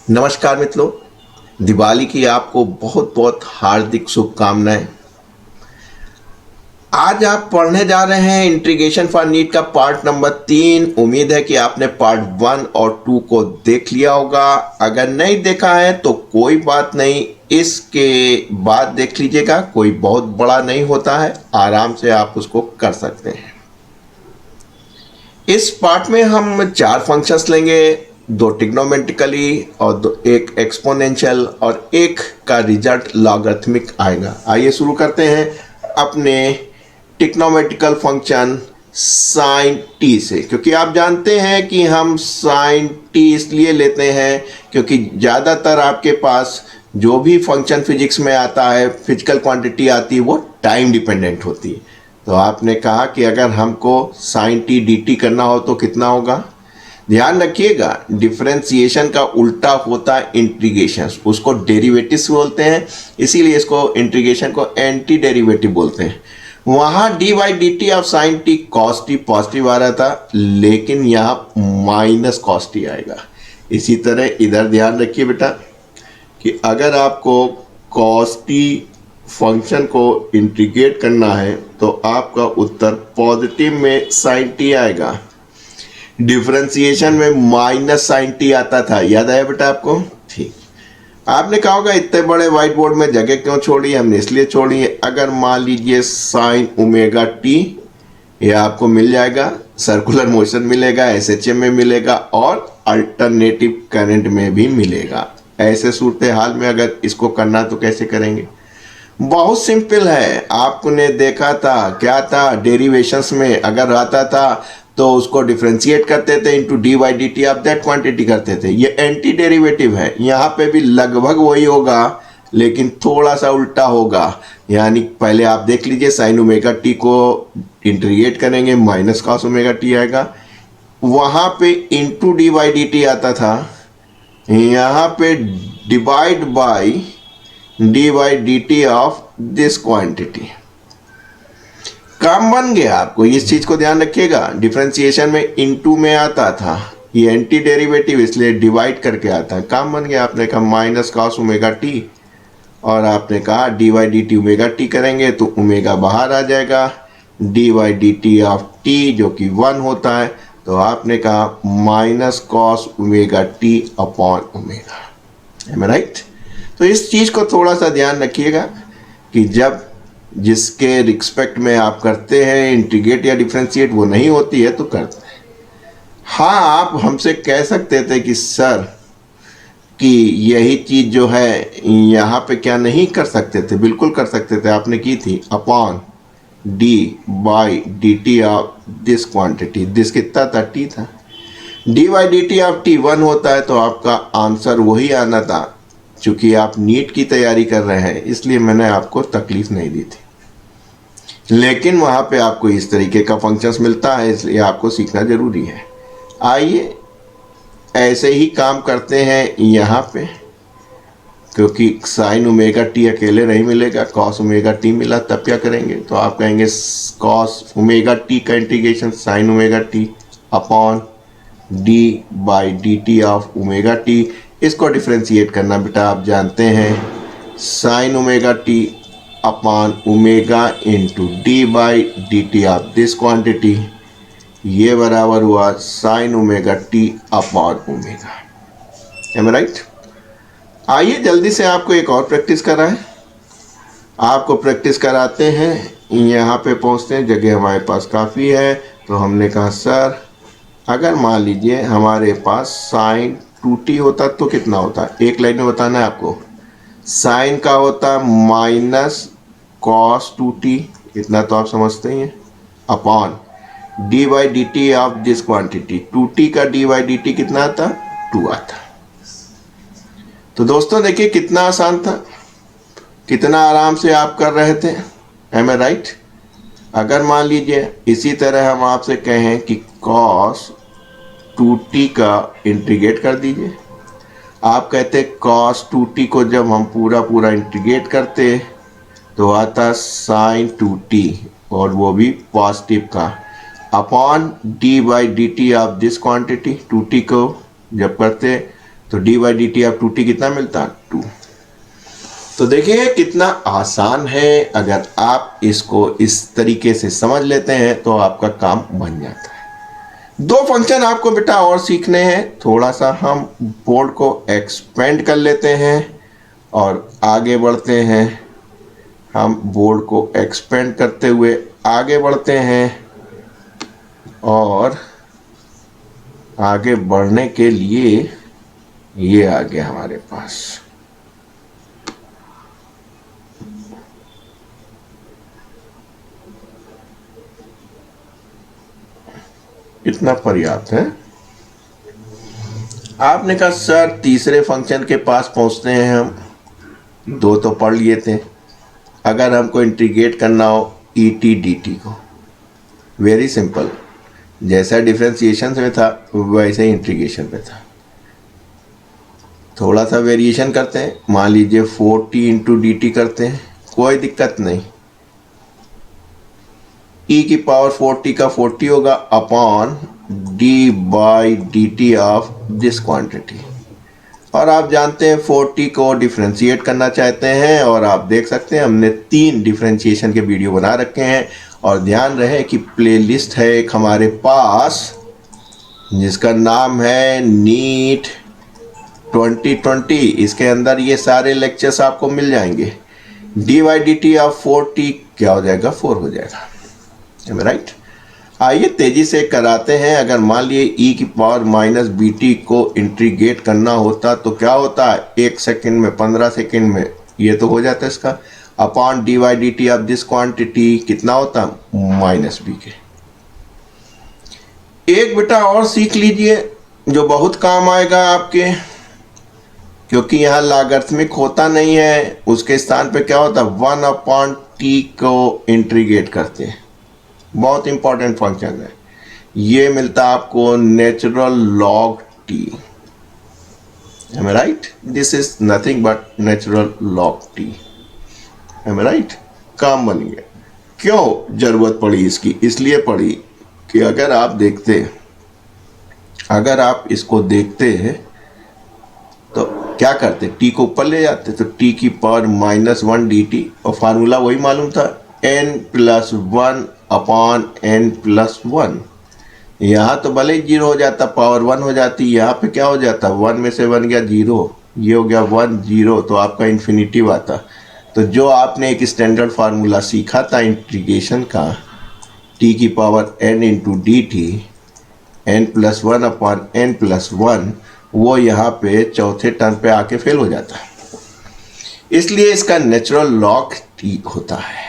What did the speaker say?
नमस्कार मित्रों, दिवाली की आपको बहुत बहुत हार्दिक शुभकामनाएं। आज आप पढ़ने जा रहे हैं इंटीग्रेशन फॉर नीट का पार्ट नंबर 3। उम्मीद है कि आपने पार्ट 1 और 2 को देख लिया होगा। अगर नहीं देखा है तो कोई बात नहीं, इसके बाद देख लीजिएगा। कोई बहुत बड़ा नहीं होता है, आराम से आप उसको कर सकते हैं। इस पार्ट में हम 4 फंक्शंस लेंगे, 2 ट्रिग्नोमेट्रिकली और एक एक्सपोनेंशियल और एक का रिजल्ट लॉगरिथमिक आएगा। आइए शुरू करते हैं अपने ट्रिग्नोमेट्रिकल फंक्शन साइन टी से, क्योंकि आप जानते हैं कि हम साइन टी इसलिए लेते हैं क्योंकि ज़्यादातर आपके पास जो भी फंक्शन फिजिक्स में आता है, फिजिकल क्वांटिटी आती है, वो टाइम डिपेंडेंट होती है। तो आपने कहा कि अगर हमको साइन टी डी टी करना हो तो कितना होगा। ध्यान रखिएगा, डिफरेंशिएशन का उल्टा होता है इंटीग्रेशन, उसको डेरिवेटिव्स बोलते हैं, इसीलिए इसको इंटीग्रेशन को एंटी डेरिवेटिव बोलते हैं। वहाँ d by d T of sine t cos t positive आ रहा था, लेकिन यहाँ माइनस कॉस टी आएगा। इसी तरह इधर ध्यान रखिए बेटा कि अगर आपको कॉस टी फंक्शन को इंटीग्रेट करना है तो आपका उत्तर पॉजिटिव में साइन टी आएगा। डिफरेंशिएशन में माइनस साइन टी आता था, याद आया बेटा आपको? ठीक। आपने कहा होगा इतने बड़े व्हाइट बोर्ड में जगह क्यों छोड़ी? हमने इसलिए छोड़ी है, अगर मान लीजिए साइन ओमेगा टी, ये आपको मिल जाएगा, सर्कुलर मोशन मिलेगा, एसएचएम में मिलेगा और अल्टरनेटिव करंट में भी मिलेगा। ऐसे सूरत हाल में अगर इसको करना तो कैसे करेंगे? बहुत सिंपल है। आपने देखा था क्या था, डेरिवेशंस में अगर आता था तो उसको डिफरेंशिएट करते थे into D by d T of that quantity करते थे। ये एंटी डेरिवेटिव है, यहाँ पे भी लगभग वही होगा लेकिन थोड़ा सा उल्टा होगा। यानी पहले आप देख लीजिए, साइन ओमेगा टी को इंटीग्रेट करेंगे, माइनस कॉस ओमेगा टी आएगा। वहाँ पे into D by d T आता था, यहाँ पे divide by D by d T of this quantity. काम बन गया। आपको इस चीज को ध्यान रखिएगा, डिफरेंशिएशन में इनटू में आता था, ये एंटी डेरिवेटिव इसलिए डिवाइड करके आता है। काम बन गया। आपने कहा माइनस कॉस ओमेगा टी और आपने कहा d by d t omega t करेंगे तो ओमेगा बाहर आ जाएगा, d by d T of t जो कि 1 होता है, तो आपने कहा minus cos omega t upon omega. Am I right? तो इस चीज़ को थोड़ा सा ध्यान रखिएगा कि जब जिसके रिस्पेक्ट में आप करते हैं इंटीग्रेट या डिफरेंशिएट वो नहीं होती है तो करते हैं। हाँ, आप हमसे कह सकते थे कि सर कि यही चीज़ जो है यहाँ पे क्या नहीं कर सकते थे? बिल्कुल कर सकते थे, आपने की थी, upon d by d T of this quantity. This कितना था? टी था। D by d T of T 1 होता है तो आपका आंसर वही आना था। चूँकि आप नीट की तैयारी कर रहे हैं इसलिए मैंने आपको तकलीफ नहीं दी थी, लेकिन वहाँ पे आपको इस तरीके का फंक्शंस मिलता है इसलिए आपको सीखना ज़रूरी है। आइए ऐसे ही काम करते हैं यहाँ पे, क्योंकि साइन ओमेगा टी अकेले नहीं मिलेगा, कॉस ओमेगा टी मिला, तब क्या करेंगे? तो आप कहेंगे कॉस ओमेगा टी का integration sine omega t upon d by d T of omega t. इसको डिफरेंशिएट करना बेटा आप जानते हैं, sine omega t upon omega into d by d T of this quantity, ये बराबर हुआ sine omega t upon omega. Am I right? आइए जल्दी से आपको एक और प्रैक्टिस कराएं। आपको प्रैक्टिस कराते हैं, यहाँ पे पहुँचते हैं, जगह हमारे पास काफ़ी है। तो हमने कहा सर अगर मान लीजिए हमारे पास साइन 2t होता तो कितना होता? एक लाइन में बताना है आपको। साइन का होता माइनस कॉस 2t, इतना तो आप समझते ही हैं, upon d by d T of this quantity. 2t का डी बाई डी टी कितना आता? 2 आता। तो दोस्तों देखिए कितना आसान था, कितना आराम से आप कर रहे थे। M I right? अगर मान लीजिए इसी तरह हम आपसे कहें कि कॉस 2t का इंटीग्रेट कर दीजिए, आप कहते कॉस 2t को जब हम पूरा इंटीग्रेट करते तो आता साइन 2t और वो भी पॉजिटिव का, upon d by d T of this quantity. 2t को जब करते तो D by d T of 2t कितना मिलता है 2। तो देखिए कितना आसान है, अगर आप इसको इस तरीके से समझ लेते हैं तो आपका काम बन जाता है। दो फंक्शन आपको बेटा और सीखने हैं, थोड़ा सा हम बोर्ड को एक्सपेंड कर लेते हैं और आगे बढ़ते हैं। हम बोर्ड को एक्सपेंड करते हुए आगे बढ़ते हैं और आगे बढ़ने के लिए ये आ गया हमारे पास। इतना पर्याप्त है। आपने कहा सर तीसरे फंक्शन के पास पहुंचते हैं हम, दो तो पढ़ लिए थे। अगर हमको इंटीग्रेट करना हो ई टी डी टी को, वेरी सिंपल, जैसा डिफरेंशिएशन में था वैसे ही इंटीग्रेशन पे था। थोड़ा सा वेरिएशन करते हैं, मान लीजिए 4t इंटू डी टी करते हैं, कोई दिक्कत नहीं। e की पावर 4t का 40 होगा upon d by d T of this quantity. और आप जानते हैं 4t को डिफरेंशिएट करना चाहते हैं, और आप देख सकते हैं हमने 3 डिफरेंशिएशन के वीडियो बना रखे हैं। और ध्यान रहे कि प्लेलिस्ट है एक हमारे पास जिसका नाम है नीट 2020, इसके अंदर ये सारे लेक्चर्स आपको मिल जाएंगे। D by d T of 4t क्या हो जाएगा 4 हो जाएगा, राइट। आइए तेजी से कराते हैं। अगर मान लिए e की पावर माइनस बी टी को इंटीग्रेट करना होता तो क्या होता है, 1 सेकेंड में 15 सेकेंड में ये तो हो जाता है इसका, upon D Y D T of this quantity कितना होता माइनस बी के। एक बेटा और सीख लीजिए जो बहुत काम आएगा आपके, क्योंकि यहाँ लॉगरिथमिक होता नहीं है, उसके स्थान पे क्या होता है 1 अपॉन टी को इंटीग्रेट करते हैं। बहुत इंपॉर्टेंट फंक्शन है ये, मिलता है आपको natural log T, right. This is nothing but natural log T, right. काम बन गया। क्यों जरूरत पड़ी इसकी, इसलिए पड़ी कि अगर आप इसको देखते हैं तो क्या करते, टी को ऊपर ले जाते तो टी की पावर -1 डी टी, और फार्मूला वही मालूम था n+1 अपॉन n+1। यहाँ तो भले ही 0 हो जाता, पावर 1 हो जाती, यहाँ पे क्या हो जाता 1 में से 1 गया 0, ये हो गया 1 0, तो आपका इन्फिनिटिव आता। तो जो आपने एक स्टैंडर्ड फार्मूला सीखा था इंटीग्रेशन का, t की power n into D T n+1 upon n+1, वो यहाँ पे चौथे टर्म पे आके फेल हो जाता है, इसलिए इसका नेचुरल लॉग t होता है।